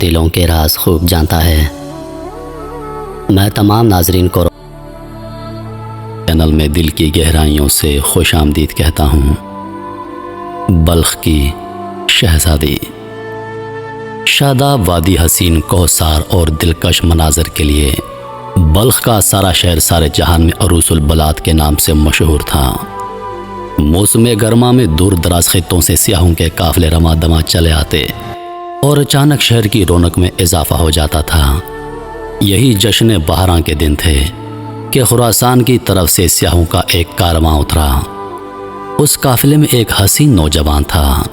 دلوں کے راز خوب جانتا ہے۔ میں تمام ناظرین کو چینل میں دل کی گہرائیوں سے خوش آمدید کہتا ہوں۔ بلخ کی شہزادی۔ شاداب وادی حسین کوثر اور دلکش مناظر کے لیے بلخ کا سارا شہر سارے جہان میں عروس البلاد کے نام سے مشہور تھا۔ موسم گرما میں دور دراز خطوں سے سیاحوں کے قافلے رواں دواں چلے آتے اور اچانک شہر کی رونق میں اضافہ ہو جاتا تھا۔ یہی جشن بہاراں کے دن تھے کہ خراسان کی طرف سے سیاحوں کا ایک کارواں اترا۔ اس قافلے میں ایک حسین نوجوان تھا۔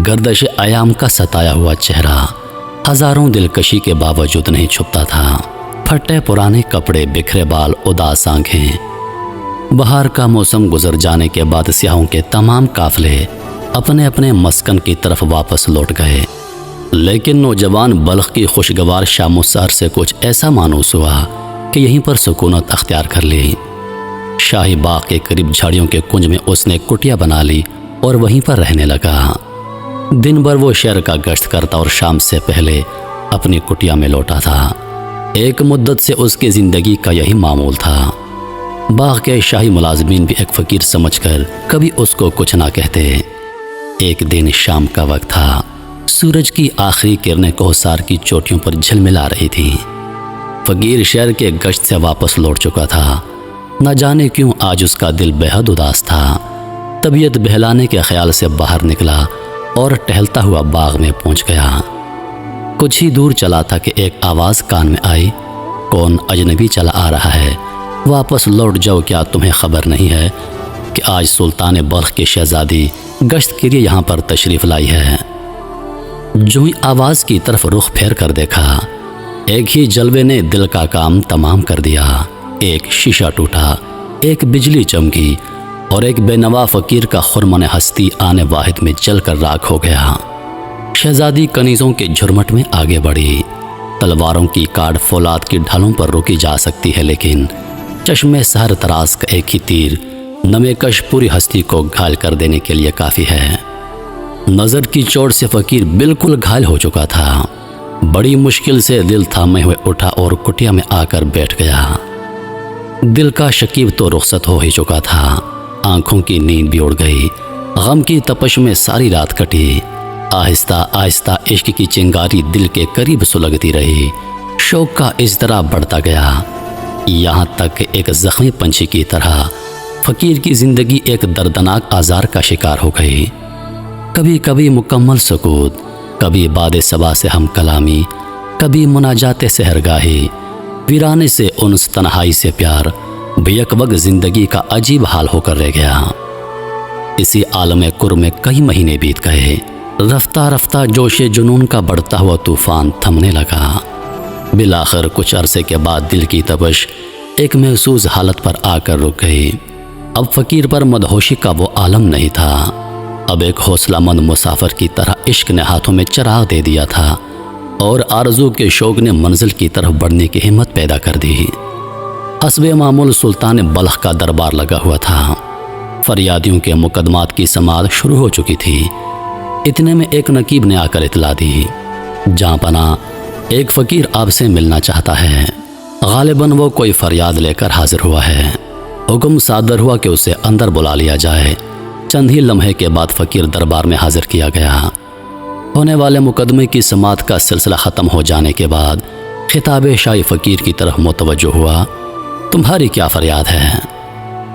گردش ایام کا ستایا ہوا چہرہ ہزاروں دلکشی کے باوجود نہیں چھپتا تھا۔ پھٹے پرانے کپڑے، بکھرے بال، اداس آنکھیں۔ بہار کا موسم گزر جانے کے بعد سیاحوں کے تمام قافلے اپنے اپنے مسکن کی طرف واپس لوٹ گئے، لیکن نوجوان بلخ کی خوشگوار شام و سحر سے کچھ ایسا مانوس ہوا کہ یہیں پر سکونت اختیار کر لی۔ شاہی باغ کے قریب جھاڑیوں کے کنج میں اس نے کٹیا بنا لی اور وہیں پر رہنے لگا۔ دن بھر وہ شہر کا گشت کرتا اور شام سے پہلے اپنی کٹیا میں لوٹا تھا۔ ایک مدت سے اس کی زندگی کا یہی معمول تھا۔ باغ کے شاہی ملازمین بھی ایک فقیر سمجھ کر کبھی اس کو کچھ نہ کہتے۔ ایک دن شام کا وقت تھا۔ سورج کی آخری کرنیں کوثر کی چوٹیوں پر جھلملا رہی تھیں۔ فقیر شہر کے گشت سے واپس لوٹ چکا تھا۔ نہ جانے کیوں آج اس کا دل بے حد اداس تھا۔ طبیعت بہلانے کے خیال سے باہر نکلا اور ٹہلتا ہوا باغ میں پہنچ گیا۔ کچھ ہی دور چلا تھا کہ ایک آواز کان میں آئی، کون اجنبی چلا آ رہا ہے؟ واپس لوٹ جاؤ، کیا تمہیں خبر نہیں ہے کہ آج سلطان بلخ کی شہزادی گشت کے لیے یہاں پر تشریف لائی ہے؟ جو ہی آواز کی طرف رخ پھیر کر دیکھا، ایک ہی جلوے نے دل کا کام تمام کر دیا۔ ایک شیشہ ٹوٹا، ایک بجلی چمکی اور ایک بے نوا فقیر کا خرمن ہستی آنے واحد میں جل کر راکھ ہو گیا۔ شہزادی کنیزوں کے جھرمٹ میں آگے بڑھی۔ تلواروں کی کاٹ فولاد کی ڈھالوں پر روکی جا سکتی ہے، لیکن چشم سحر تراز کا ایک ہی تیر نمے کش پوری ہستی کو گھائل کر دینے کے لیے کافی ہے۔ نظر کی چوٹ سے فقیر بالکل گھائل ہو چکا تھا۔ بڑی مشکل سے دل تھامے ہوئے اٹھا اور کٹیا میں آ کر بیٹھ گیا۔ دل کا شکیب تو رخصت ہو ہی چکا تھا۔ آنکھوں کی نیند بھی اڑ گئی۔ غم کی تپش میں ساری رات کٹی۔ آہستہ آہستہ عشق کی چنگاری دل کے قریب سلگتی رہی۔ شوق کا اضطراب بڑھتا گیا، یہاں تک کہ ایک زخمی پنچھی کی طرح فقیر کی زندگی ایک دردناک آزار کا شکار ہو گئی۔ کبھی کبھی مکمل سکوت، کبھی باد صبا سے ہم کلامی، کبھی مناجات سحرگاہی، ویرانے سے انس، تنہائی سے پیار، بیک وقت زندگی کا عجیب حال ہو کر رہ گیا۔ اسی عالم کر میں کئی مہینے بیت گئے۔ رفتہ رفتہ جوش جنون کا بڑھتا ہوا طوفان تھمنے لگا۔ بالآخر کچھ عرصے کے بعد دل کی تپش ایک محسوس حالت پر آ کر رک گئی۔ اب فقیر پر مدہوشی کا وہ عالم نہیں تھا۔ اب ایک حوصلہ مند مسافر کی طرح عشق نے ہاتھوں میں چراغ دے دیا تھا اور آرزو کے شوق نے منزل کی طرف بڑھنے کی ہمت پیدا کر دی۔ حسب معمول سلطان بلخ کا دربار لگا ہوا تھا۔ فریادیوں کے مقدمات کی سماعت شروع ہو چکی تھی۔ اتنے میں ایک نقیب نے آ کر اطلاع دی، جہاں پناہ ایک فقیر آپ سے ملنا چاہتا ہے۔ غالباً وہ کوئی فریاد لے کر حاضر ہوا ہے۔ حکم صادر ہوا کہ اسے اندر بلا لیا جائے۔ چند ہی لمحے کے بعد فقیر دربار میں حاضر کیا گیا۔ ہونے والے مقدمے کی سماعت کا سلسلہ ختم ہو جانے کے بعد خطاب شاہی فقیر کی طرف متوجہ ہوا۔ تمہاری کیا فریاد ہے؟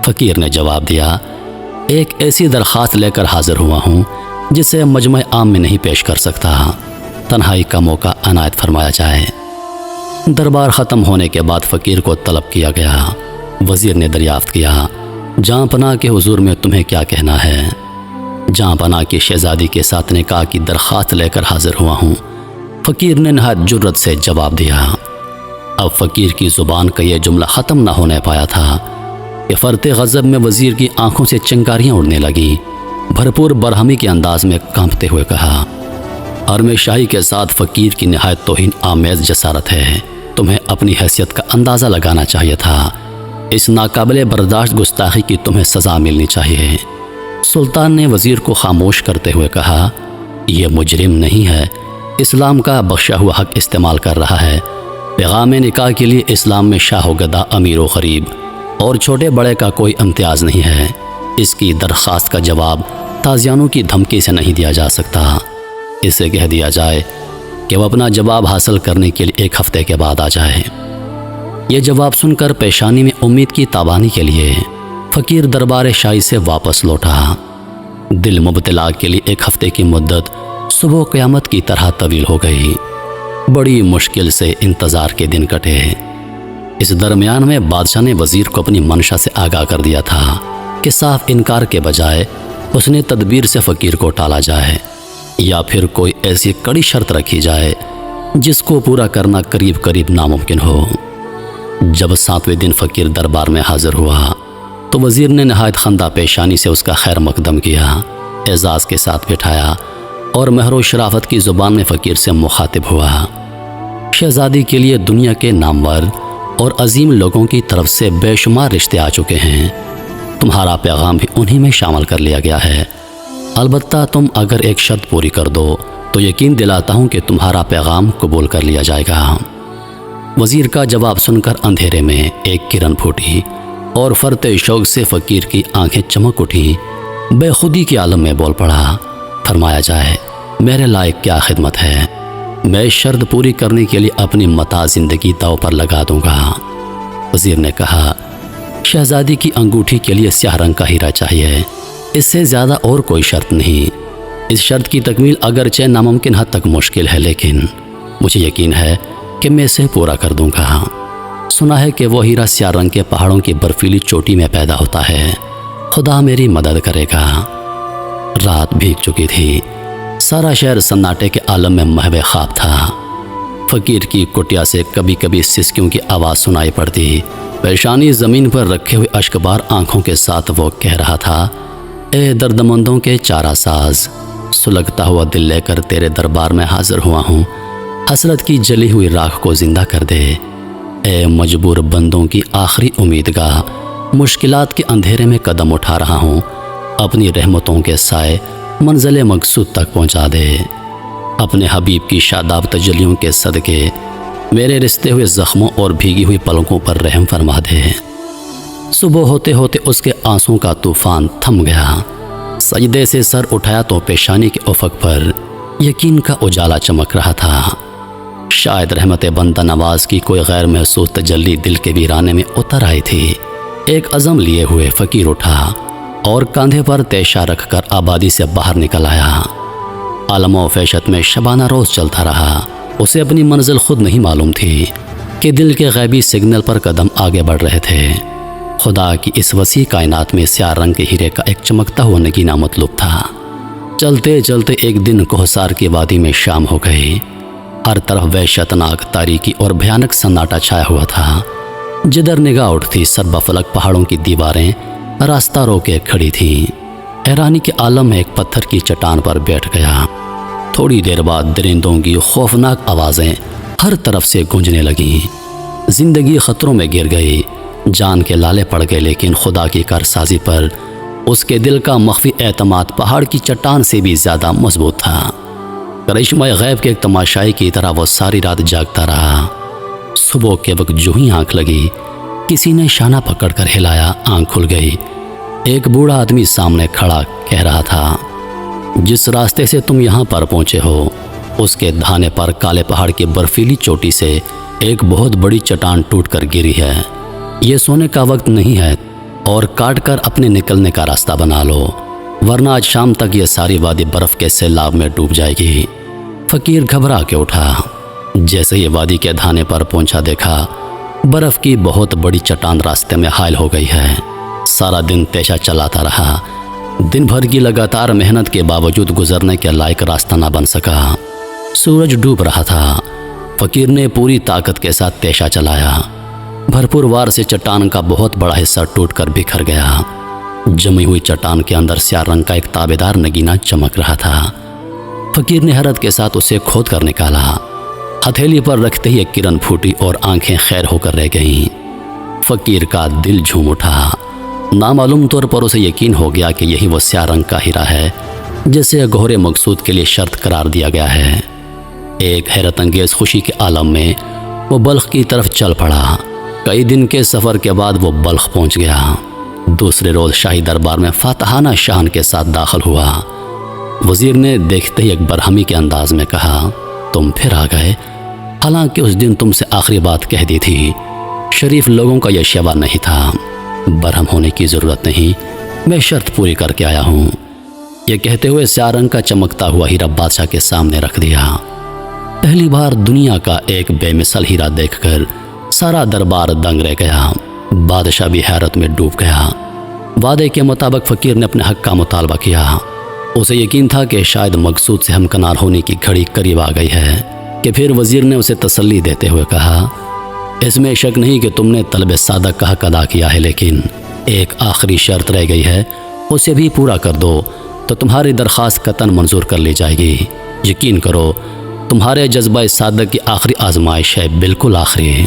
فقیر نے جواب دیا، ایک ایسی درخواست لے کر حاضر ہوا ہوں جسے مجمع عام میں نہیں پیش کر سکتا۔ تنہائی کا موقع عنایت فرمایا جائے۔ دربار ختم ہونے کے بعد فقیر کو طلب کیا گیا۔ وزیر نے دریافت کیا، جہاں پناہ کے حضور میں تمہیں کیا کہنا ہے؟ جہاں پناہ کی شہزادی کے ساتھ نکاح کی درخواست لے کر حاضر ہوا ہوں، فقیر نے نہایت جرأت سے جواب دیا۔ اب فقیر کی زبان کا یہ جملہ ختم نہ ہونے پایا تھا کہ فرط غضب میں وزیر کی آنکھوں سے چنگاریاں اڑنے لگیں۔ بھرپور برہمی کے انداز میں کانپتے ہوئے کہا، حرم شاہی کے ساتھ فقیر کی نہایت توہین آمیز جسارت ہے۔ تمہیں اپنی حیثیت کا اندازہ لگانا چاہیے تھا۔ اس ناقابل برداشت گستاخی کی تمہیں سزا ملنی چاہیے۔ سلطان نے وزیر کو خاموش کرتے ہوئے کہا، یہ مجرم نہیں ہے، اسلام کا بخشا ہوا حق استعمال کر رہا ہے۔ پیغام نکاح کے لیے اسلام میں شاہ و گدا، امیر و غریب اور چھوٹے بڑے کا کوئی امتیاز نہیں ہے۔ اس کی درخواست کا جواب تازیانوں کی دھمکی سے نہیں دیا جا سکتا۔ اسے کہہ دیا جائے کہ وہ اپنا جواب حاصل کرنے کے لیے 1 ہفتے کے بعد آ جائے۔ یہ جواب سن کر پیشانی میں امید کی تابانی کے لیے فقیر دربار شاہی سے واپس لوٹا۔ دل مبتلا کے لیے 1 ہفتے کی مدت صبح قیامت کی طرح طویل ہو گئی۔ بڑی مشکل سے انتظار کے دن کٹے۔ اس درمیان میں بادشاہ نے وزیر کو اپنی منشا سے آگاہ کر دیا تھا کہ صاف انکار کے بجائے اس نے تدبیر سے فقیر کو ٹالا جائے، یا پھر کوئی ایسی کڑی شرط رکھی جائے جس کو پورا کرنا قریب قریب ناممکن ہو۔ جب 7ویں دن فقیر دربار میں حاضر ہوا تو وزیر نے نہایت خندہ پیشانی سے اس کا خیر مقدم کیا، اعزاز کے ساتھ بٹھایا اور مہر و شرافت کی زبان میں فقیر سے مخاطب ہوا۔ شہزادی کے لیے دنیا کے نامور اور عظیم لوگوں کی طرف سے بے شمار رشتے آ چکے ہیں، تمہارا پیغام بھی انہی میں شامل کر لیا گیا ہے۔ البتہ تم اگر ایک شرط پوری کر دو تو یقین دلاتا ہوں کہ تمہارا پیغام قبول کر لیا جائے گا۔ وزیر کا جواب سن کر اندھیرے میں ایک کرن پھوٹی اور فرتے شوق سے فقیر کی آنکھیں چمک اٹھی۔ بے خودی کے عالم میں بول پڑا، فرمایا جائے میرے لائق کیا خدمت ہے، میں شرط پوری کرنے کے لیے اپنی متاع زندگی داؤ پر لگا دوں گا۔ وزیر نے کہا، شہزادی کی انگوٹھی کے لیے سیاہ رنگ کا ہیرا چاہیے، اس سے زیادہ اور کوئی شرط نہیں۔ اس شرط کی تکمیل اگرچہ ناممکن حد تک مشکل ہے، لیکن مجھے یقین ہے کہ میں اسے پورا کر دوں گا۔ سنا ہے کہ وہ ہیرا سیاہ رنگ کے پہاڑوں کی برفیلی چوٹی میں پیدا ہوتا ہے، خدا میری مدد کرے گا۔ رات بھیگ چکی تھی، سارا شہر سناٹے کے عالم میں محو خواب تھا۔ فقیر کی کٹیا سے کبھی کبھی سسکیوں کی آواز سنائی پڑتی، پیشانی زمین پر رکھے ہوئے اشکبار آنکھوں کے ساتھ وہ کہہ رہا تھا، اے دردمندوں کے چارہ ساز، سلگتا ہوا دل لے کر تیرے دربار میں حاضر ہوا ہوں، حسرت کی جلی ہوئی راکھ کو زندہ کر دے۔ اے مجبور بندوں کی آخری امیدگاہ، مشکلات کے اندھیرے میں قدم اٹھا رہا ہوں، اپنی رحمتوں کے سائے منزل مقصود تک پہنچا دے۔ اپنے حبیب کی شاداب تجلیوں کے صدقے میرے رستے ہوئے زخموں اور بھیگی ہوئی پلکوں پر رحم فرما دے۔ صبح ہوتے ہوتے اس کے آنسوں کا طوفان تھم گیا۔ سجدے سے سر اٹھایا تو پیشانی کے افق پر یقین کا اجالا چمک رہا تھا۔ شاید رحمت بندہ نواز کی کوئی غیر محسوس تجلی دل کے ویرانے میں اتر آئی تھی۔ ایک عزم لیے ہوئے فقیر اٹھا اور کاندھے پر تیشا رکھ کر آبادی سے باہر نکل آیا۔ عالم و فیشت میں شبانہ روز چلتا رہا۔ اسے اپنی منزل خود نہیں معلوم تھی کہ دل کے غیبی سگنل پر قدم آگے بڑھ رہے تھے۔ خدا کی اس وسیع کائنات میں سیاہ رنگ کے ہیرے کا ایک چمکتا ہوا نگینہ مطلوب تھا۔ چلتے چلتے ایک دن کوہسار کی وادی میں شام ہو گئی۔ ہر طرف وحشتناک تاریکی اور بھیانک سناٹا چھایا ہوا تھا۔ جدھر نگاہ اٹھتی سربا فلک پہاڑوں کی دیواریں راستہ روکے کھڑی تھیں۔ حیرانی کے عالم میں ایک پتھر کی چٹان پر بیٹھ گیا۔ تھوڑی دیر بعد درندوں کی خوفناک آوازیں ہر طرف سے گونجنے لگیں۔ زندگی خطروں میں گر گئی، جان کے لالے پڑ گئے، لیکن خدا کی کارسازی پر اس کے دل کا مخفی اعتماد پہاڑ کی چٹان سے بھی زیادہ مضبوط تھا۔ کرشمہ غیب کے ایک تماشائی کی طرح وہ ساری رات جاگتا رہا۔ صبح کے وقت جو ہی آنکھ لگی، کسی نے شانہ پکڑ کر ہلایا، آنکھ کھل گئی۔ ایک بوڑھا آدمی سامنے کھڑا کہہ رہا تھا، جس راستے سے تم یہاں پر پہنچے ہو، اس کے دھانے پر کالے پہاڑ کی برفیلی چوٹی سے ایک بہت بڑی چٹان ٹوٹ کر گری ہے۔ یہ سونے کا وقت نہیں ہے اور کاٹ کر اپنے نکلنے کا راستہ بنا لو، ورنہ آج شام تک یہ ساری وادی برف کے سیلاب میں ڈوب جائے گی۔ فقیر گھبرا کے اٹھا۔ جیسے یہ وادی کے دھانے پر پہنچا، دیکھا برف کی بہت بڑی چٹان راستے میں حائل ہو گئی ہے۔ سارا دن تیشا چلاتا رہا، دن بھر کی لگاتار محنت کے باوجود گزرنے کے لائق راستہ نہ بن سکا۔ سورج ڈوب رہا تھا۔ فقیر نے پوری طاقت کے ساتھ تیشا چلایا۔ بھرپور وار سے چٹان کا بہت بڑا حصہ ٹوٹ کر بکھر گیا۔ جمی ہوئی چٹان کے اندر سیاہ رنگ کا ایک تابیدار نگینہ چمک رہا تھا۔ فقیر نے حیرت کے ساتھ اسے کھود کر نکالا۔ ہتھیلی پر رکھتے ہی ایک کرن پھوٹی اور آنکھیں خیر ہو کر رہ گئیں۔ فقیر کا دل جھوم اٹھا۔ نامعلوم طور پر اسے یقین ہو گیا کہ یہی وہ سیاہ رنگ کا ہیرا ہے جسے گہرے مقصود کے لیے شرط قرار دیا گیا ہے۔ ایک حیرت انگیز خوشی کے عالم میں وہ بلخ کی طرف چل پڑا۔ کئی دن کے سفر کے بعد وہ بلخ پہنچ گیا۔ دوسرے روز شاہی دربار میں فاتحانہ شان کے ساتھ داخل ہوا۔ وزیر نے دیکھتے ہی ایک برہمی کے انداز میں کہا، تم پھر آ گئے، حالانکہ اس دن تم سے آخری بات کہہ دی تھی۔ شریف لوگوں کا یہ شیوا نہیں تھا۔ برہم ہونے کی ضرورت نہیں، میں شرط پوری کر کے آیا ہوں۔ یہ کہتے ہوئے سیاہ رنگ کا چمکتا ہوا ہیرا بادشاہ کے سامنے رکھ دیا۔ پہلی بار دنیا کا ایک بے مثل ہیرا دیکھ کر سارا دربار دنگ رہ گیا۔ بادشاہ بھی حیرت میں ڈوب گیا۔ وعدے کے مطابق فقیر نے اپنے حق کا مطالبہ کیا۔ اسے یقین تھا کہ شاید مقصود سے ہمکنار ہونے کی گھڑی قریب آ گئی ہے کہ پھر وزیر نے اسے تسلی دیتے ہوئے کہا، اس میں شک نہیں کہ تم نے طلب صادق کا حق ادا کیا ہے، لیکن ایک آخری شرط رہ گئی ہے، اسے بھی پورا کر دو تو تمہاری درخواست قطعاً منظور کر لی جائے گی۔ یقین کرو، تمہارے جذبہ صادق کی آخری آزمائش ہے، بالکل آخری۔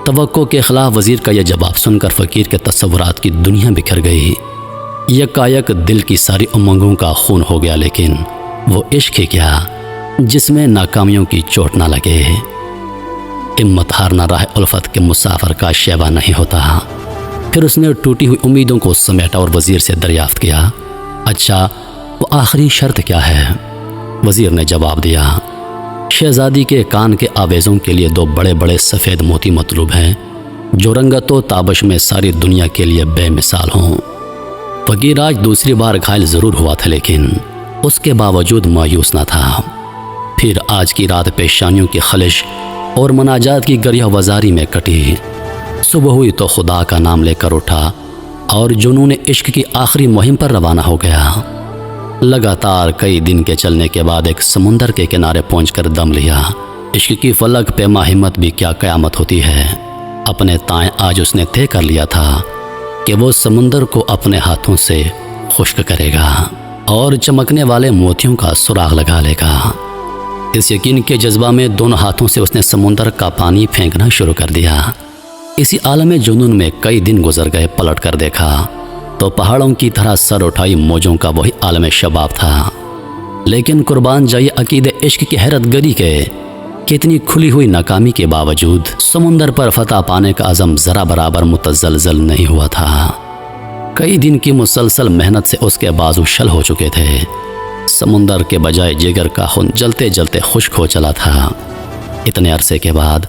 توقع کے خلاف وزیر کا یہ جواب سن کر فقیر کے تصورات کی دنیا بکھر گئی۔ یکایک دل کی ساری امنگوں کا خون ہو گیا، لیکن وہ عشق ہی کیا جس میں ناکامیوں کی چوٹ نہ لگے۔ ہمت ہارنا راہ الفت کے مسافر کا شیوا نہیں ہوتا۔ پھر اس نے ٹوٹی ہوئی امیدوں کو سمیٹا اور وزیر سے دریافت کیا، اچھا وہ آخری شرط کیا ہے؟ وزیر نے جواب دیا، شہزادی کے کان کے آویزوں کے لیے 2 بڑے بڑے سفید موتی مطلوب ہیں، جو رنگت و تابش میں ساری دنیا کے لیے بے مثال ہوں۔ فقیر آج دوسری بار گھائل ضرور ہوا تھا، لیکن اس کے باوجود مایوس نہ تھا۔ پھر آج کی رات پیشانیوں کی خلش اور مناجات کی گریہ وزاری میں کٹی۔ صبح ہوئی تو خدا کا نام لے کر اٹھا اور جنون عشق کی آخری مہم پر روانہ ہو گیا۔ لگاتار کئی دن کے چلنے کے بعد ایک سمندر کے کنارے پہنچ کر دم لیا۔ عشق کی فلک پہ ہمت بھی کیا قیامت ہوتی ہے۔ اپنے تائیں آج اس نے طے کر لیا تھا کہ وہ سمندر کو اپنے ہاتھوں سے خشک کرے گا اور چمکنے والے موتیوں کا سراغ لگا لے گا۔ اس یقین کے جذبہ میں دونوں ہاتھوں سے اس نے سمندر کا پانی پھینکنا شروع کر دیا۔ اسی عالم جنون میں کئی دن گزر گئے۔ پلٹ کر دیکھا تو پہاڑوں کی طرح سر اٹھائی موجوں کا وہی عالم شباب تھا، لیکن قربان جائیے عقید عشق کی حیرت گری کے کتنی کھلی ہوئی ناکامی کے باوجود سمندر پر فتح پانے کا عزم ذرا برابر متزلزل نہیں ہوا تھا۔ کئی دن کی مسلسل محنت سے اس کے بازو شل ہو چکے تھے۔ سمندر کے بجائے جگر کا خون جلتے جلتے خشک ہو چلا تھا۔ اتنے عرصے کے بعد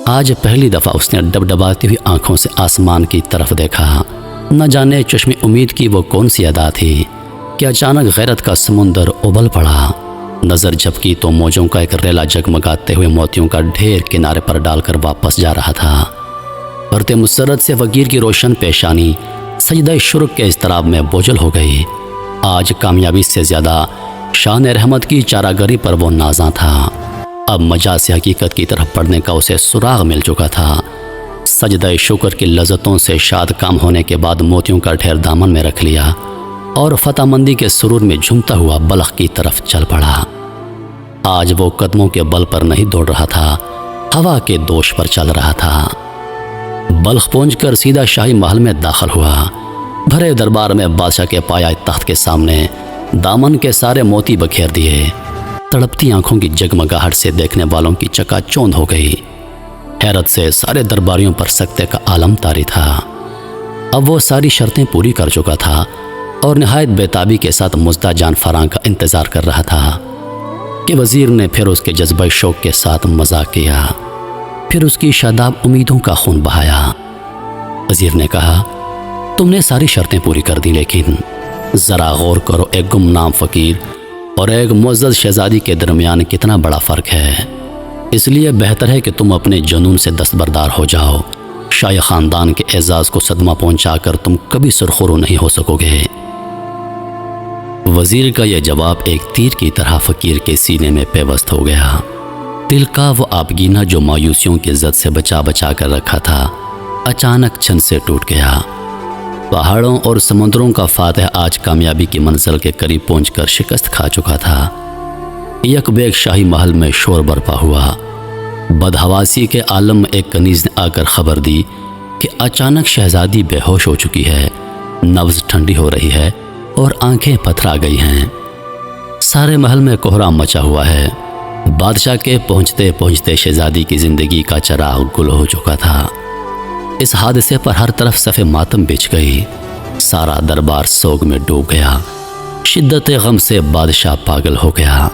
آج پہلی دفعہ اس نے ڈبڈباتی ہوئی آنکھوں سے آسمان کی طرف دیکھا۔ نہ جانے چشم امید کی وہ کون سی ادا تھی کہ اچانک غیرت کا سمندر ابل پڑا۔ نظر جھپکی تو موجوں کا ایک ریلا جگمگاتے ہوئے موتیوں کا ڈھیر کنارے پر ڈال کر واپس جا رہا تھا۔ پرتے مسرت سے فقیر کی روشن پیشانی سجدہ شرک کے اضطراب میں بوجھل ہو گئی۔ آج کامیابی سے زیادہ شان رحمت کی چاراگری پر وہ نازاں تھا۔ اب مجاز حقیقت کی طرف پڑھنے کا اسے سراغ مل چکا تھا۔ سجدہ شکر کی لذتوں سے شاد کام ہونے کے بعد موتیوں کا ڈھیر دامن میں رکھ لیا اور فتح مندی کے سرور میں جھومتا ہوا بلخ کی طرف چل پڑا۔ آج وہ قدموں کے بل پر نہیں دوڑ رہا تھا، ہوا کے دوش پر چل رہا تھا۔ بلخ پہنچ کر سیدھا شاہی محل میں داخل ہوا۔ بھرے دربار میں بادشاہ کے پایا تخت کے سامنے دامن کے سارے موتی بکھیر دیے۔ تڑپتی آنکھوں کی جگمگاہٹ سے دیکھنے والوں کی چکا چوند ہو گئی۔ حیرت سے سارے درباریوں پر سکتے کا عالم طاری تھا۔ اب وہ ساری شرطیں پوری کر چکا تھا اور نہایت بےتابی کے ساتھ مزدہ جان فراں کا انتظار کر رہا تھا کہ وزیر نے پھر اس کے جذبہ شوق کے ساتھ مذاق کیا، پھر اس کی شاداب امیدوں کا خون بہایا۔ وزیر نے کہا، تم نے ساری شرطیں پوری کر دی، لیکن ذرا غور کرو، ایک گمنام فقیر اور ایک معزز شہزادی کے درمیان کتنا بڑا فرق ہے۔ اس لیے بہتر ہے کہ تم اپنے جنون سے دستبردار ہو جاؤ۔ شاہی خاندان کے اعزاز کو صدمہ پہنچا کر تم کبھی سرخرو نہیں ہو سکو گے۔ وزیر کا یہ جواب ایک تیر کی طرح فقیر کے سینے میں پیوست ہو گیا۔ دل کا وہ آبگینہ جو مایوسیوں کی زد سے بچا بچا کر رکھا تھا، اچانک چھن سے ٹوٹ گیا۔ پہاڑوں اور سمندروں کا فاتح آج کامیابی کی منزل کے قریب پہنچ کر شکست کھا چکا تھا۔ یک بیک شاہی محل میں شور برپا ہوا۔ بدحواسی کے عالم میں ایک کنیز نے آ کر خبر دی کہ اچانک شہزادی بے ہوش ہو چکی ہے، نبض ٹھنڈی ہو رہی ہے اور آنکھیں پتھرا گئی ہیں۔ سارے محل میں کوہرام مچا ہوا ہے۔ بادشاہ کے پہنچتے پہنچتے شہزادی کی زندگی کا چراغ گل ہو چکا تھا۔ اس حادثے پر ہر طرف صف ماتم بچھ گئی، سارا دربار سوگ میں ڈوب گیا، شدت غم سے بادشاہ پاگل ہو گیا۔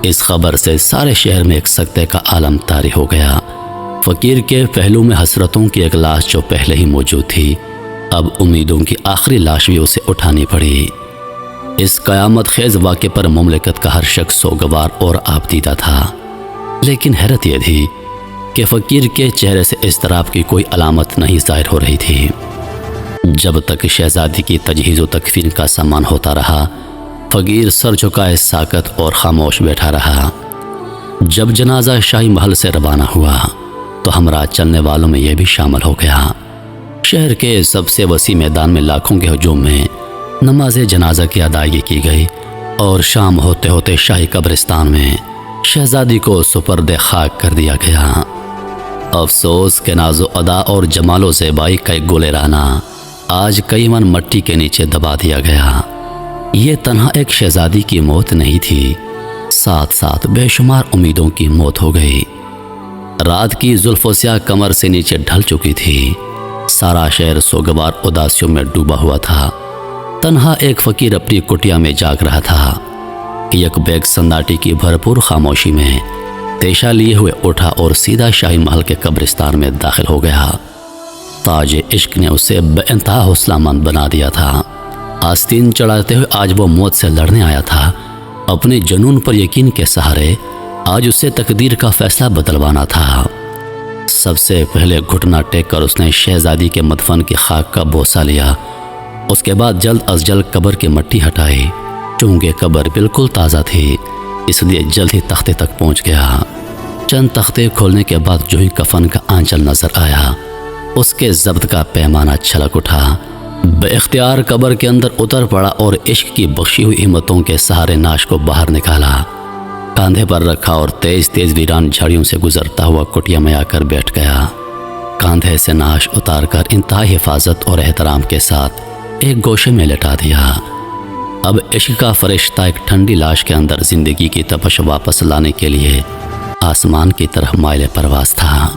اس خبر سے سارے شہر میں ایک سکتے کا عالم طاری ہو گیا۔ فقیر کے پہلو میں حسرتوں کی ایک لاش جو پہلے ہی موجود تھی، اب امیدوں کی آخری لاش بھی اسے اٹھانی پڑی۔ اس قیامت خیز واقعے پر مملکت کا ہر شخص سوگوار اور آبدیدہ تھا، لیکن حیرت یہ تھی کہ فقیر کے چہرے سے اضطراب کی کوئی علامت نہیں ظاہر ہو رہی تھی۔ جب تک شہزادی کی تجہیز و تکفین کا سامان ہوتا رہا، فقیر سر جھکائے ساکت اور خاموش بیٹھا رہا۔ جب جنازہ شاہی محل سے روانہ ہوا تو ہمراہ چلنے والوں میں یہ بھی شامل ہو گیا۔ شہر کے سب سے وسیع میدان میں لاکھوں کے ہجوم میں نماز جنازہ کی ادائیگی کی گئی اور شام ہوتے ہوتے شاہی قبرستان میں شہزادی کو سپرد خاک کر دیا گیا۔ افسوس کہ ناز و ادا اور جمال و زیبائی کا ایک گلرانہ آج کئی من مٹی کے نیچے دبا دیا گیا۔ یہ تنہا ایک شہزادی کی موت نہیں تھی، ساتھ ساتھ بے شمار امیدوں کی موت ہو گئی۔ رات کی زلف و سیاہ کمر سے نیچے ڈھل چکی تھی، سارا شہر سوگوار اداسیوں میں ڈوبا ہوا تھا۔ تنہا ایک فقیر اپنی کٹیا میں جاگ رہا تھا۔ یک بیگ سناٹی کی بھرپور خاموشی میں تیشا لیے ہوئے اٹھا اور سیدھا شاہی محل کے قبرستان میں داخل ہو گیا۔ تاج عشق نے اسے بے انتہا حوصلہ مند بنا دیا تھا۔ آستین چڑھاتے ہوئے آج وہ موت سے لڑنے آیا تھا۔ اپنے جنون پر یقین کے سہارے آج اسے تقدیر کا فیصلہ بدلوانا تھا۔ سب سے پہلے گھٹنا ٹیک کر اس نے شہزادی کے مدفن کی خاک کا بوسہ لیا۔ اس کے بعد جلد از جلد قبر کی مٹی ہٹائی۔ چونکہ قبر بالکل تازہ تھی، اس لیے جلد ہی تختے تک پہنچ گیا۔ چند تختے کھولنے کے بعد جو ہی کفن کا آنچل نظر آیا، اس کے ضبط کا پیمانہ چھلک اٹھا۔ بے اختیار قبر کے اندر اتر پڑا اور عشق کی بخشی ہوئی ہمتوں کے سہارے ناش کو باہر نکالا، کاندھے پر رکھا اور تیز تیز ویران جھاڑیوں سے گزرتا ہوا کٹیا میں آ کر بیٹھ گیا۔ کاندھے سے ناش اتار کر انتہائی حفاظت اور احترام کے ساتھ ایک گوشے میں لٹا دیا۔ اب عشق کا فرشتہ ایک ٹھنڈی لاش کے اندر زندگی کی تپش واپس لانے کے لیے آسمان کی طرف مائل پرواز تھا۔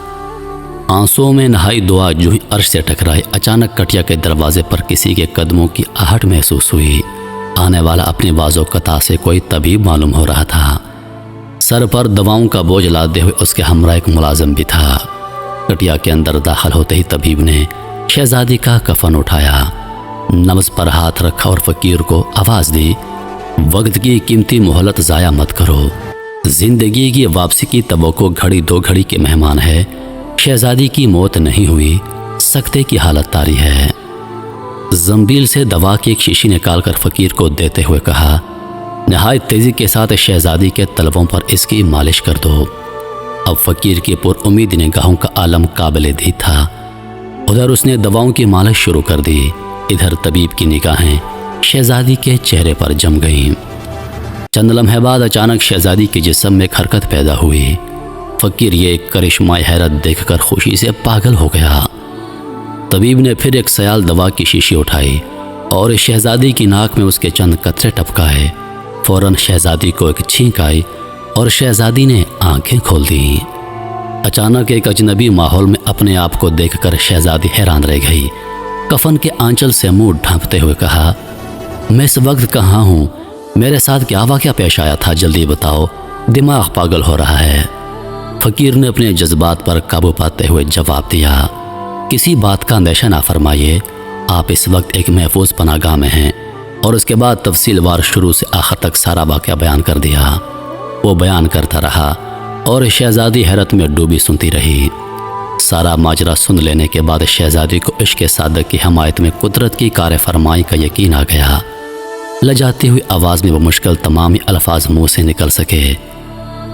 آنسوؤں میں نہائی دعا جو ہی عرش سے ٹکرائی، اچانک کٹیا کے دروازے پر کسی کے قدموں کی آہٹ محسوس ہوئی۔ آنے والا اپنی باز و قطع سے کوئی طبیب معلوم ہو رہا تھا۔ سر پر دواؤں کا بوجھ لادے ہوئے اس کے ہمراہ ایک ملازم بھی تھا۔ کٹیا کے اندر داخل ہوتے ہی طبیب نے شہزادی کا کفن اٹھایا، نبض پر ہاتھ رکھا اور فقیر کو آواز دی، وقت کی قیمتی مہلت ضائع مت کرو، زندگی کی واپسی کی توقع گھڑی دو گھڑی کے مہمان ہے۔ شہزادی کی موت نہیں ہوئی، سکتے کی حالت طاری ہے۔ زنبیل سے دوا کی ایک شیشی نکال کر فقیر کو دیتے ہوئے کہا، نہایت تیزی کے ساتھ شہزادی کے تلووں پر اس کی مالش کر دو۔ اب فقیر کی پر امید نگاہوں کا عالم قابل دید تھا۔ ادھر اس نے دواؤں کی مالش شروع کر دی، ادھر طبیب کی نگاہیں شہزادی کے چہرے پر جم گئیں۔ چند لمحے بعد اچانک شہزادی کے جسم میں ایک حرکت پیدا ہوئی۔ فقیر یہ کرشمہ حیرت دیکھ کر خوشی سے پاگل ہو گیا۔ طبیب نے پھر ایک سیال دوا کی شیشی اٹھائی اور شہزادی کی ناک میں اس کے چند قطرے ٹپکائے۔ فوراً شہزادی کو ایک چھینک آئی اور شہزادی نے آنکھیں کھول دیں۔ اچانک ایک اجنبی ماحول میں اپنے آپ کو دیکھ کر شہزادی حیران رہ گئی۔ کفن کے آنچل سے منہ ڈھانپتے ہوئے کہا، میں اس وقت کہاں ہوں؟ میرے ساتھ کیا واقعہ پیش آیا تھا؟ جلدی بتاؤ، دماغ پاگل ہو رہا ہے۔ فقیر نے اپنے جذبات پر قابو پاتے ہوئے جواب دیا، کسی بات کا اندیشہ نہ فرمائیے، آپ اس وقت ایک محفوظ پناہ گاہ میں ہیں۔ اور اس کے بعد تفصیل وار شروع سے آخر تک سارا واقعہ بیان کر دیا۔ وہ بیان کرتا رہا اور شہزادی حیرت میں ڈوبی سنتی رہی۔ سارا ماجرا سن لینے کے بعد شہزادی کو عشق صادق کی حمایت میں قدرت کی کار فرمائی کا یقین آ گیا۔ لجاتی ہوئی آواز میں وہ مشکل تمامی الفاظ منہ سے نکل سکے،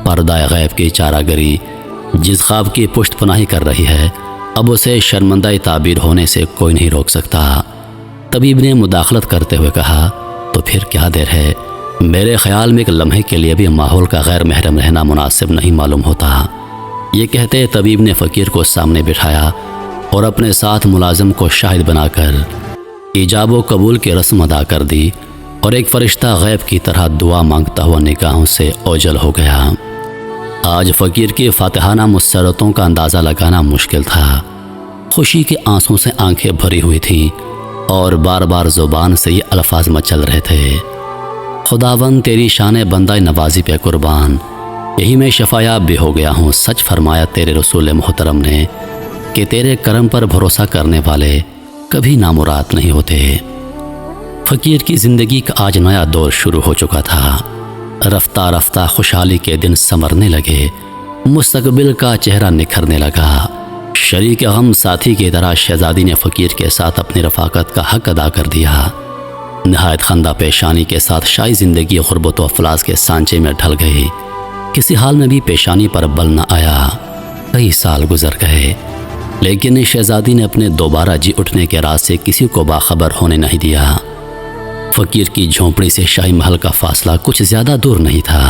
پردہ غیب کی چارہ گری جس خواب کی پشت پناہی کر رہی ہے، اب اسے شرمندہ تعبیر ہونے سے کوئی نہیں روک سکتا۔ طبیب نے مداخلت کرتے ہوئے کہا، تو پھر کیا دیر ہے؟ میرے خیال میں ایک لمحے کے لیے بھی ماحول کا غیر محرم رہنا مناسب نہیں معلوم ہوتا۔ یہ کہتے طبیب نے فقیر کو سامنے بٹھایا اور اپنے ساتھ ملازم کو شاہد بنا کر ایجاب و قبول کی رسم ادا کر دی اور ایک فرشتہ غیب کی طرح دعا مانگتا ہوا نگاہوں سے اوجھل ہو گیا۔ آج فقیر کی فاتحانہ مسرتوں کا اندازہ لگانا مشکل تھا۔ خوشی کے آنسوں سے آنکھیں بھری ہوئی تھیں اور بار بار زبان سے یہ الفاظ مچل رہے تھے: خداوند تیری شان بندہ نوازی پہ قربان، یہی میں شفایاب بھی ہو گیا ہوں۔ سچ فرمایا تیرے رسول محترم نے کہ تیرے کرم پر بھروسہ کرنے والے کبھی نامراد نہیں ہوتے۔ فقیر کی زندگی کا آج نیا دور شروع ہو چکا تھا۔ رفتہ رفتہ خوشحالی کے دن سنورنے لگے، مستقبل کا چہرہ نکھرنے لگا۔ شریک غم ساتھی کی طرح شہزادی نے فقیر کے ساتھ اپنی رفاقت کا حق ادا کر دیا۔ نہایت خندہ پیشانی کے ساتھ شاہی زندگی غربت و افلاس کے سانچے میں ڈھل گئی۔ کسی حال میں بھی پیشانی پر بل نہ آیا۔ کئی سال گزر گئے، لیکن شہزادی نے اپنے دوبارہ جی اٹھنے کے راز سے کسی کو باخبر ہونے نہیں دیا۔ فقیر کی جھونپڑی سے شاہی محل کا فاصلہ کچھ زیادہ دور نہیں تھا۔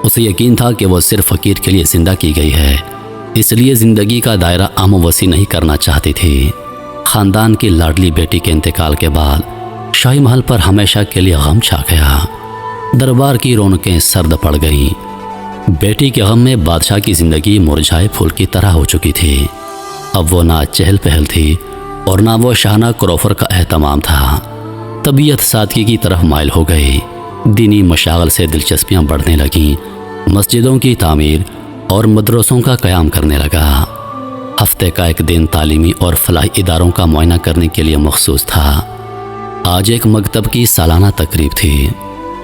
اسے یقین تھا کہ وہ صرف فقیر کے لیے زندہ کی گئی ہے، اس لیے زندگی کا دائرہ عام و وسیع نہیں کرنا چاہتی تھی۔ خاندان کی لاڈلی بیٹی کے انتقال کے بعد شاہی محل پر ہمیشہ کے لیے غم چھا گیا۔ دربار کی رونقیں سرد پڑ گئیں۔ بیٹی کے غم میں بادشاہ کی زندگی مرجھائے پھول کی طرح ہو چکی تھی۔ اب وہ نہ چہل پہل تھی اور نہ وہ شاہانہ کروفر کا اہتمام تھا۔ طبیعت سادگی کی طرف مائل ہو گئی۔ دینی مشاغل سے دلچسپیاں بڑھنے لگیں۔ مسجدوں کی تعمیر اور مدرسوں کا قیام کرنے لگا۔ ہفتے کا ایک دن تعلیمی اور فلاحی اداروں کا معائنہ کرنے کے لیے مخصوص تھا۔ آج ایک مکتب کی سالانہ تقریب تھی۔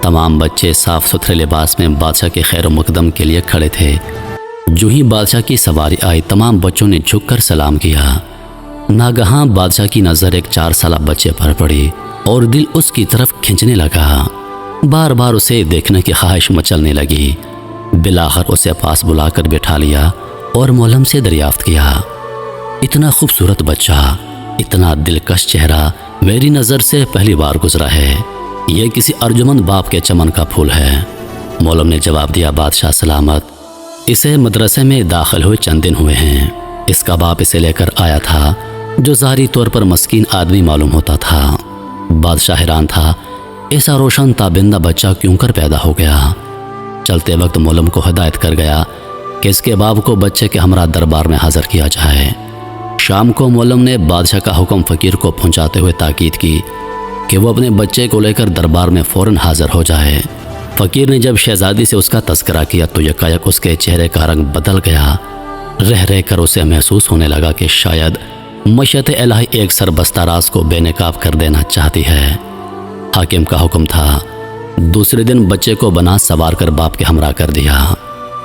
تمام بچے صاف ستھرے لباس میں بادشاہ کے خیر و مقدم کے لیے کھڑے تھے۔ جو ہی بادشاہ کی سواری آئی، تمام بچوں نے جھک کر سلام کیا۔ ناگہاں بادشاہ کی نظر ایک 4 سالہ بچے پر پڑی اور دل اس کی طرف کھنچنے لگا۔ بار بار اسے دیکھنے کی خواہش مچلنے لگی۔ بالآخر اسے پاس بلا کر بٹھا لیا اور مولم سے دریافت کیا: اتنا خوبصورت بچہ، اتنا دلکش چہرہ میری نظر سے پہلی بار گزرا ہے۔ یہ کسی ارجمند باپ کے چمن کا پھول ہے۔ مولم نے جواب دیا: بادشاہ سلامت، اسے مدرسے میں داخل ہوئے چند دن ہوئے ہیں۔ اس کا باپ اسے لے کر آیا تھا، جو ظاہری طور پر مسکین آدمی معلوم ہوتا تھا۔ بادشاہ حیران تھا، ایسا روشن تابندہ بچہ کیوں کر پیدا ہو گیا۔ چلتے وقت مولم کو ہدایت کر گیا کہ اس کے باپ کو بچے کے ہمراہ دربار میں حاضر کیا جائے۔ شام کو مولم نے بادشاہ کا حکم فقیر کو پہنچاتے ہوئے تاکید کی کہ وہ اپنے بچے کو لے کر دربار میں فوراً حاضر ہو جائے۔ فقیر نے جب شہزادی سے اس کا تذکرہ کیا تو یکایک اس کے چہرے کا رنگ بدل گیا۔ رہ رہ کر اسے محسوس ہونے لگا کہ شاید مشیت الہی ایک سربستہ راز کو بے نقاب کر دینا چاہتی ہے۔ حاکم کا حکم تھا۔ دوسرے دن بچے کو بنا سوار کر باپ کے ہمراہ کر دیا۔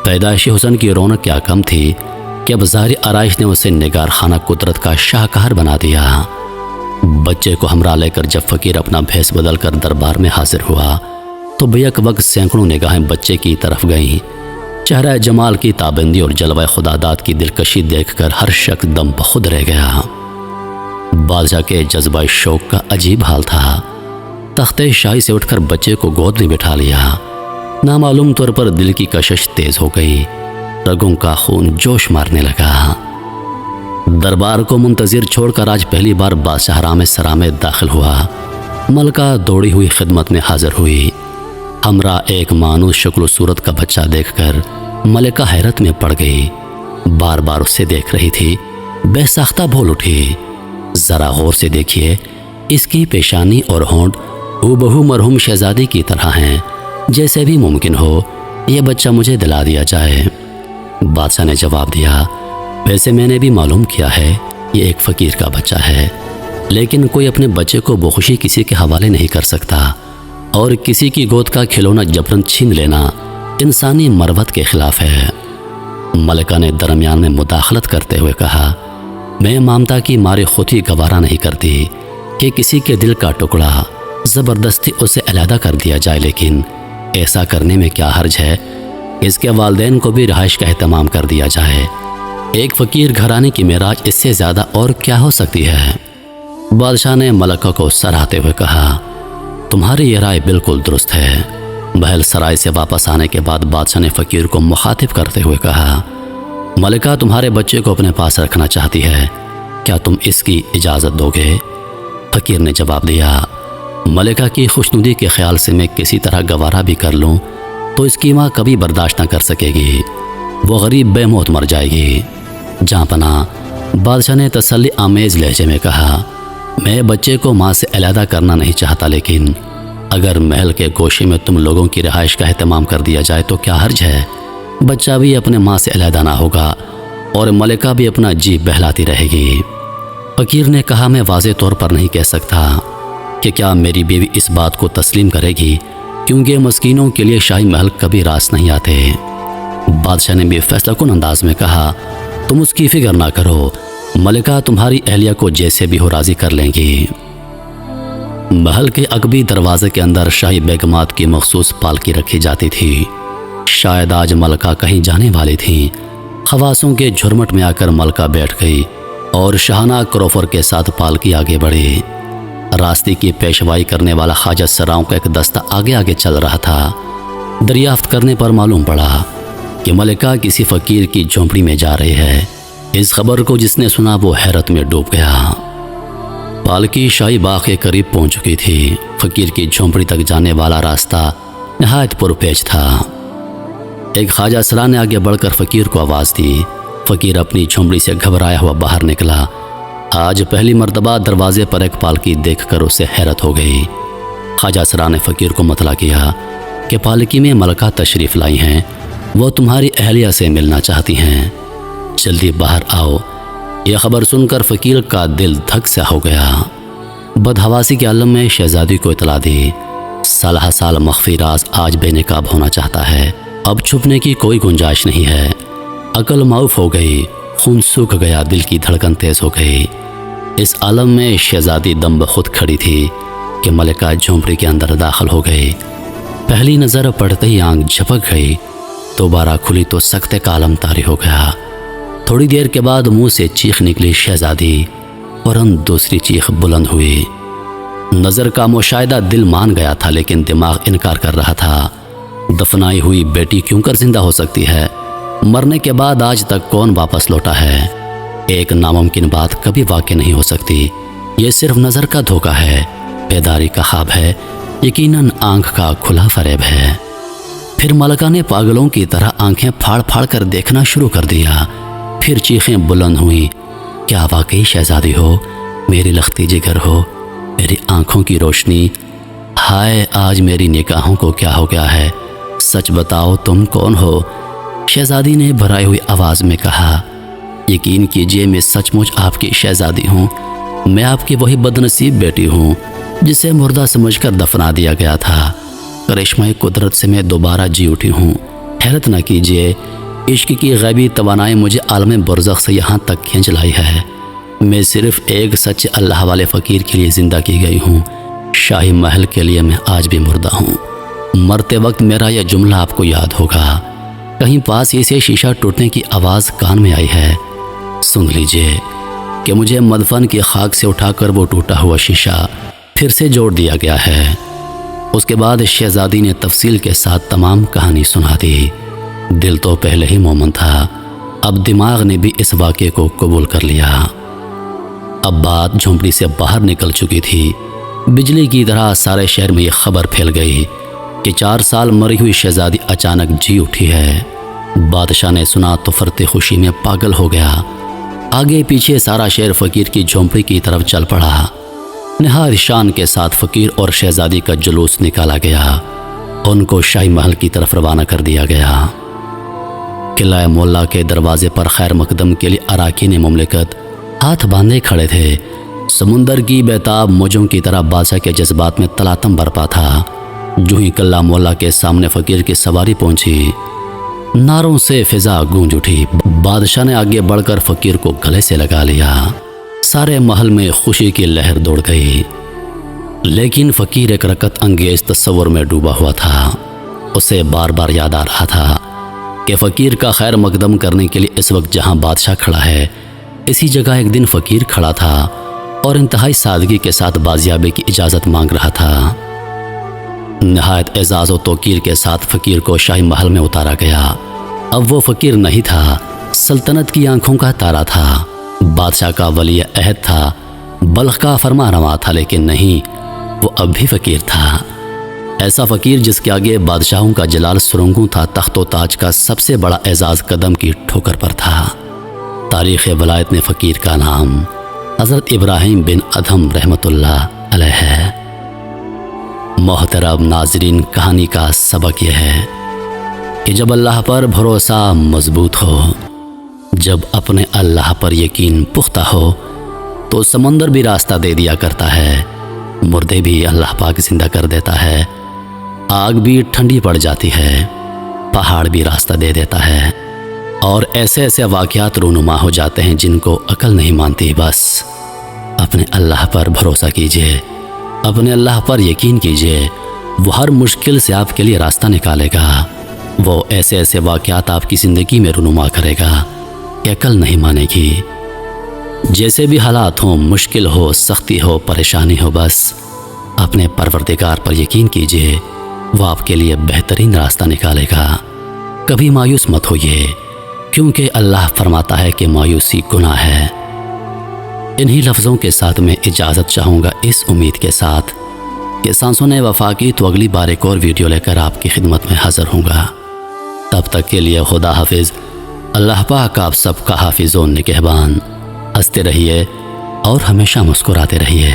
پیدائشی حسن کی رونق کیا کم تھی کہ اب ظاہری آرائش نے اسے نگار خانہ قدرت کا شاہکار بنا دیا۔ بچے کو ہمراہ لے کر جب فقیر اپنا بھیس بدل کر دربار میں حاضر ہوا تو بیک وقت سینکڑوں نگاہیں بچے کی طرف گئیں۔ چہرہ جمال کی تابندی اور جلوہ خداداد کی دلکشی دیکھ کر ہر شخص دم بخود رہ گیا۔ بادشاہ کے جذبہ شوق کا عجیب حال تھا۔ تختے شاہی سے اٹھ کر بچے کو گود میں بٹھا لیا۔ نامعلوم طور پر دل کی کشش تیز ہو گئی، رگوں کا خون جوش مارنے لگا۔ دربار کو منتظر چھوڑ کر آج پہلی بار بادشاہ حرام سرام داخل ہوا۔ ملکہ دوڑی ہوئی خدمت میں حاضر ہوئی۔ ہمراہ ایک مانوس شکل و صورت کا بچہ دیکھ کر ملکہ حیرت میں پڑ گئی۔ بار بار اسے دیکھ رہی تھی، بے ساختہ بول اٹھی: ذرا غور سے دیکھیے، اس کی پیشانی اور ہونٹ ہو مرحوم شہزادی کی طرح ہیں۔ جیسے بھی ممکن ہو یہ بچہ مجھے دلا دیا جائے۔ بادشاہ نے جواب دیا: ویسے میں نے بھی معلوم کیا ہے یہ ایک فقیر کا بچہ ہے، لیکن کوئی اپنے بچے کو بخوشی کسی کے حوالے نہیں کر سکتا، اور کسی کی گود کا کھلونا جبرن چھین لینا انسانی مروت کے خلاف ہے۔ ملکہ نے درمیان میں مداخلت کرتے ہوئے کہا: میں ممتا کی مارے خود ہی گوارا نہیں کرتی کہ کسی کے دل کا ٹکڑا زبردستی اسے علیحدہ کر دیا جائے، لیکن ایسا کرنے میں کیا حرج ہے؟ اس کے والدین کو بھی رہائش کا اہتمام کر دیا جائے۔ ایک فقیر گھرانے کی معراج اس سے زیادہ اور کیا ہو سکتی ہے؟ بادشاہ نے ملکہ کو سراہتے ہوئے کہا: تمہاری یہ رائے بالکل درست ہے۔ محل سرائے سے واپس آنے کے بعد بادشاہ نے فقیر کو مخاطب کرتے ہوئے کہا: ملکہ تمہارے بچے کو اپنے پاس رکھنا چاہتی ہے، کیا تم اس کی اجازت دو گے؟ فقیر نے جواب دیا: ملکہ کی خوشنودی کے خیال سے میں کسی طرح گوارا بھی کر لوں تو اس کی ماں کبھی برداشت نہ کر سکے گی۔ وہ غریب بے موت مر جائے گی۔ جہاں پناہ بادشاہ نے تسلی آمیز لہجے میں کہا، میں بچے کو ماں سے علیحدہ کرنا نہیں چاہتا، لیکن اگر محل کے گوشے میں تم لوگوں کی رہائش کا اہتمام کر دیا جائے تو کیا حرج ہے؟ بچہ بھی اپنے ماں سے علیحدہ نہ ہوگا اور ملکہ بھی اپنا جی بہلاتی رہے گی۔ فقیر نے کہا، میں واضح طور پر نہیں کہہ سکتا کہ کیا میری بیوی اس بات کو تسلیم کرے گی، کیونکہ مسکینوں کے لیے شاہی محل کبھی راس نہیں آتے۔ بادشاہ نے بھی فیصلہ کن انداز میں کہا، تم اس کی فکر نہ کرو، ملکہ تمہاری اہلیہ کو جیسے بھی ہو راضی کر لیں گی۔ محل کے عقبی دروازے کے اندر شاہی بیگمات کی مخصوص پالکی رکھی جاتی تھی۔ شاید آج ملکہ کہیں جانے والی تھیں۔ خواصوں کے جھرمٹ میں آ کر ملکہ بیٹھ گئی اور شاہانہ کروفر کے ساتھ پالکی آگے بڑھی۔ راستے کی پیشوائی کرنے والا خواجہ سراؤں کا ایک دستہ آگے آگے چل رہا تھا۔ دریافت کرنے پر معلوم پڑا کہ ملکہ کسی فقیر کی جھونپڑی میں جا رہی ہے۔ اس خبر کو جس نے سنا وہ حیرت میں ڈوب گیا۔ پالکی شاہی باغ کے قریب پہنچ چکی تھی۔ فقیر کی جھونپڑی تک جانے والا راستہ نہایت پرپیچ تھا۔ ایک خواجہ سرا نے آگے بڑھ کر فقیر کو آواز دی۔ فقیر اپنی جھونپڑی سے گھبرایا ہوا باہر نکلا۔ آج پہلی مرتبہ دروازے پر ایک پالکی دیکھ کر اسے حیرت ہو گئی۔ خواجہ سرا نے فقیر کو مطلع کیا کہ پالکی میں ملکہ تشریف لائی ہیں، وہ تمہاری اہلیہ سے ملنا چاہتی ہیں، جلدی باہر آؤ۔ یہ خبر سن کر فقیر کا دل دھک سا ہو گیا۔ بدحواسی کے عالم میں شہزادی کو اطلاع دی، سالہ سال مخفی راز آج بے نقاب ہونا چاہتا ہے، اب چھپنے کی کوئی گنجائش نہیں ہے۔ عقل معاف ہو گئی، خون سوکھ گیا، دل کی دھڑکن تیز ہو گئی۔ اس عالم میں شہزادی دم بخود کھڑی تھی کہ ملکہ جھونپڑی کے اندر داخل ہو گئی۔ پہلی نظر پڑتے ہی آنکھ جھپک گئی، دوبارہ کھلی تو سکتے کا عالم طاری ہو گیا۔ تھوڑی دیر کے بعد منہ سے چیخ نکلی شہزادی، فوراً دوسری چیخ بلند ہوئی۔ نظر کا مشاہدہ دل مان گیا تھا، لیکن دماغ انکار کر رہا تھا۔ دفنائی ہوئی بیٹی کیوں کر زندہ ہو سکتی ہے؟ مرنے کے بعد آج تک کون واپس لوٹا ہے؟ ایک ناممکن بات کبھی واقع نہیں ہو سکتی۔ یہ صرف نظر کا دھوکہ ہے، بیداری کا خواب ہے، یقیناً آنکھ کا کھلا فریب ہے۔ پھر ملکہ نے پاگلوں کی طرح آنکھیں پھاڑ پھاڑ کر دیکھنا شروع کر دیا۔ پھر چیخیں بلند ہوئیں، کیا واقعی شہزادی ہو؟ میری لختی جگر ہو، میری آنکھوں کی روشنی، ہائے آج میری نگاہوں کو کیا ہو گیا ہے؟ سچ بتاؤ تم کون ہو؟ شہزادی نے بھرائی ہوئی آواز میں کہا، یقین کیجئے میں سچ مچ آپ کی شہزادی ہوں، میں آپ کی وہی بدنصیب بیٹی ہوں جسے مردہ سمجھ کر دفنا دیا گیا تھا۔ کرشمہ قدرت سے میں دوبارہ جی اٹھی ہوں۔ حیرت نہ کیجئے، عشق کی غیبی توانائی مجھے عالم برزخ سے یہاں تک کھینچ لائی ہے۔ میں صرف ایک سچے اللہ والے فقیر کے لیے زندہ کی گئی ہوں، شاہی محل کے لیے میں آج بھی مردہ ہوں۔ مرتے وقت میرا یہ جملہ آپ کو یاد ہوگا، کہیں پاس ہی سے شیشہ ٹوٹنے کی آواز کان میں آئی ہے، سن لیجئے کہ مجھے مدفن کی خاک سے اٹھا کر وہ ٹوٹا ہوا شیشہ پھر سے جوڑ دیا گیا ہے۔ اس کے بعد شہزادی نے تفصیل کے ساتھ تمام کہانی سنا دی۔ دل تو پہلے ہی مومن تھا، اب دماغ نے بھی اس واقعے کو قبول کر لیا۔ اب بات جھونپڑی سے باہر نکل چکی تھی۔ بجلی کی طرح سارے شہر میں یہ خبر پھیل گئی کہ 4 سال مری ہوئی شہزادی اچانک جی اٹھی ہے۔ بادشاہ نے سنا تو فرتے خوشی میں پاگل ہو گیا۔ آگے پیچھے سارا شہر فقیر کی جھونپڑی کی طرف چل پڑا۔ نہایت شان کے ساتھ فقیر اور شہزادی کا جلوس نکالا گیا، ان کو شاہی محل کی طرف روانہ کر دیا گیا۔ قلعہ مولا کے دروازے پر خیر مقدم کے لیے اراکین مملکت ہاتھ باندھے کھڑے تھے۔ سمندر کی بیتاب موجوں کی طرح بادشاہ کے جذبات میں تلاطم برپا تھا۔ جو ہی قلعہ مولا کے سامنے فقیر کی سواری پہنچی، نعروں سے فضا گونج اٹھی۔ بادشاہ نے آگے بڑھ کر فقیر کو گلے سے لگا لیا۔ سارے محل میں خوشی کی لہر دوڑ گئی، لیکن فقیر ایک رکت انگیز تصور میں ڈوبا ہوا تھا۔ اسے بار بار یاد آ رہا تھا کہ فقیر کا خیر مقدم کرنے کے لیے اس وقت جہاں بادشاہ کھڑا ہے، اسی جگہ ایک دن فقیر کھڑا تھا اور انتہائی سادگی کے ساتھ بازیابی کی اجازت مانگ رہا تھا۔ نہایت اعزاز و توقیر کے ساتھ فقیر کو شاہی محل میں اتارا گیا۔ اب وہ فقیر نہیں تھا، سلطنت کی آنکھوں کا تارا تھا، بادشاہ کا ولی عہد تھا، بلخ کا فرما رواں تھا، لیکن نہیں، وہ اب بھی فقیر تھا۔ ایسا فقیر جس کے آگے بادشاہوں کا جلال سرنگوں تھا، تخت و تاج کا سب سے بڑا اعزاز قدم کی ٹھوکر پر تھا۔ تاریخ ولایت میں فقیر کا نام حضرت ابراہیم بن ادھم رحمۃ اللہ علیہ ہے۔ محترم ناظرین، کہانی کا سبق یہ ہے کہ جب اللہ پر بھروسہ مضبوط ہو، جب اپنے اللہ پر یقین پختہ ہو، تو سمندر بھی راستہ دے دیا کرتا ہے، مردے بھی اللہ پاک زندہ کر دیتا ہے، آگ بھی ٹھنڈی پڑ جاتی ہے، پہاڑ بھی راستہ دے دیتا ہے، اور ایسے ایسے واقعات رونما ہو جاتے ہیں جن کو عقل نہیں مانتی۔ بس اپنے اللہ پر بھروسہ کیجئے، اپنے اللہ پر یقین کیجئے، وہ ہر مشکل سے آپ کے لیے راستہ نکالے گا، وہ ایسے ایسے واقعات آپ کی زندگی میں رونما کرے گا کہ عقل نہیں مانے گی۔ جیسے بھی حالات ہوں، مشکل ہو، سختی ہو، پریشانی ہو، بس اپنے پروردگار پر یقین کیجئے، وہ آپ کے لیے بہترین راستہ نکالے گا۔ کبھی مایوس مت ہوئیے، کیونکہ اللہ فرماتا ہے کہ مایوسی گناہ ہے۔ انہی لفظوں کے ساتھ میں اجازت چاہوں گا، اس امید کے ساتھ کہ سانسوں نے وفا کی تو اگلی بار ایک اور ویڈیو لے کر آپ کی خدمت میں حاضر ہوں گا۔ تب تک کے لیے خدا حافظ۔ اللہ پاک آپ سب کا حافظ و نگہبان۔ ہنستے رہیے اور ہمیشہ مسکراتے رہیے۔